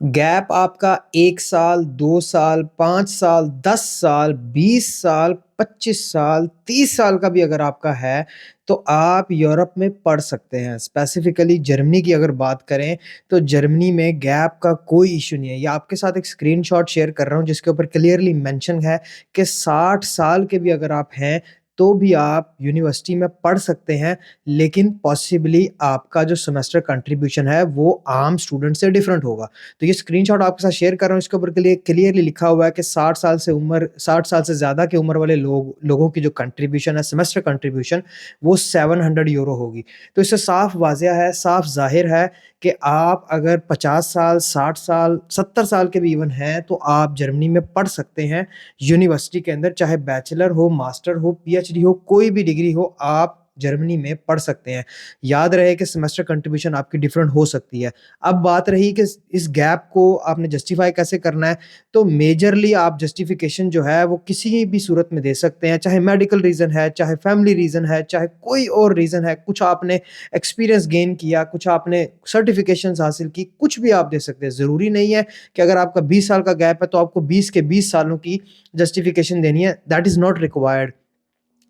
Gap आपका 1 साल, 2 साल, 5 साल, 10 साल, 20 साल, 25 साल, 30 साल का भी अगर आपका है, तो आप यूरोप में पढ़ सकते हैं। स्पेसिफ़िकली जर्मनी की अगर बात करें, तो जर्मनी में गैप का कोई इश्यू नहीं है। या आपके साथ एक स्क्रीनशॉट शेयर कर रहा हूँ जिसके ऊपर क्लियरली मेंशन है कि 60 साल के भी अगर आप हैं, तो भी आप यूनिवर्सिटी में पढ़ सकते हैं, लेकिन पॉसिबली आपका जो सेमेस्टर कंट्रीब्यूशन है, वो आम स्टूडेंट से डिफरेंट होगा। तो ये स्क्रीनशॉट आपके साथ शेयर कर रहा हूँ, इसके ऊपर क्लियरली लिखा हुआ है कि 60 साल से ज़्यादा की उम्र वाले लोगों की जो कंट्रीब्यूशन है, सेमेस्टर कंट्रीब्यूशन, वो 700 यूरो होगी। तो इससे साफ वाज़िया है, साफ ज़ाहिर है कि आप अगर 50 साल, 60 साल, 70 साल के भी इवन हैं, तो आप जर्मनी में पढ़ सकते हैं यूनिवर्सिटी के अंदर, चाहे बैचलर हो, मास्टर हो, पीएचडी हो, कोई भी डिग्री हो, आप जर्मनी में पढ़ सकते हैं। याद रहे कि सेमेस्टर कंट्रीब्यूशन आपकी डिफरेंट हो सकती है। अब बात रही कि इस गैप को आपने जस्टिफाई कैसे करना है, तो मेजरली आप जस्टिफिकेशन जो है वो किसी भी सूरत में दे सकते हैं, चाहे मेडिकल रीज़न है, चाहे फैमिली रीज़न है, चाहे कोई और रीज़न है, कुछ आपने एक्सपीरियंस गेन किया, कुछ आपने सर्टिफिकेशंस हासिल की, कुछ भी आप दे सकते हैं। ज़रूरी नहीं है कि अगर आपका 20 साल का गैप है तो आपको 20 के 20 सालों की जस्टिफिकेशन देनी है, दैट इज़ नॉट रिक्वायर्ड।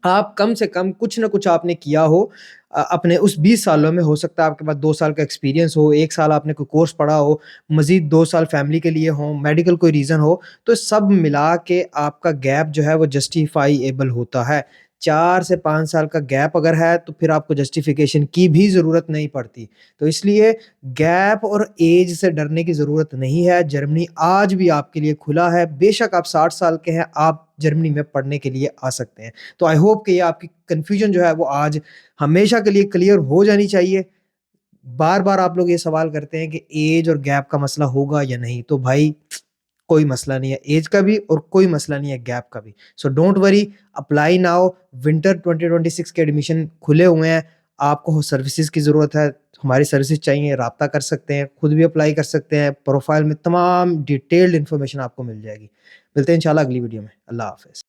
आप कम से कम कुछ ना कुछ आपने किया हो अपने उस 20 सालों में। हो सकता है आपके पास 2 साल का एक्सपीरियंस हो, 1 साल आपने कोई कोर्स पढ़ा हो, मज़ीद 2 साल फैमिली के लिए हो, मेडिकल कोई रीज़न हो, तो सब मिला के आपका गैप जो है वो जस्टिफाइएबल होता है। 4 से 5 साल का गैप अगर है तो फिर आपको जस्टिफिकेशन की भी ज़रूरत नहीं पड़ती। तो इसलिए गैप और ऐज से डरने की ज़रूरत नहीं है। जर्मनी आज भी आपके लिए खुला है। बेशक आप 60 साल के हैं, आप जर्मनी में पढ़ने के लिए आ सकते हैं। तो आई होप कि ये आपकी कन्फ्यूजन जो है वो आज हमेशा के लिए क्लियर हो जानी चाहिए। बार-बार आप लोग ये सवाल करते हैं कि ऐज और गैप का मसला होगा या नहीं? तो भाई कोई मसला नहीं है ऐज का भी और कोई मसला नहीं है गैप का भी। So don't worry, apply now. Winter 2026 के एडमिशन खुले हुए हैं। आपको सर्विसेज़ की ज़रूरत है, हमारी सर्विसेज़ चाहिए, राब्ता कर सकते हैं, खुद भी अप्लाई कर सकते हैं। प्रोफाइल में तमाम डिटेल्ड इन्फॉर्मेशन आपको मिल जाएगी। मिलते हैं इंशाल्लाह अगली वीडियो में। अल्लाह हाफ़िज़।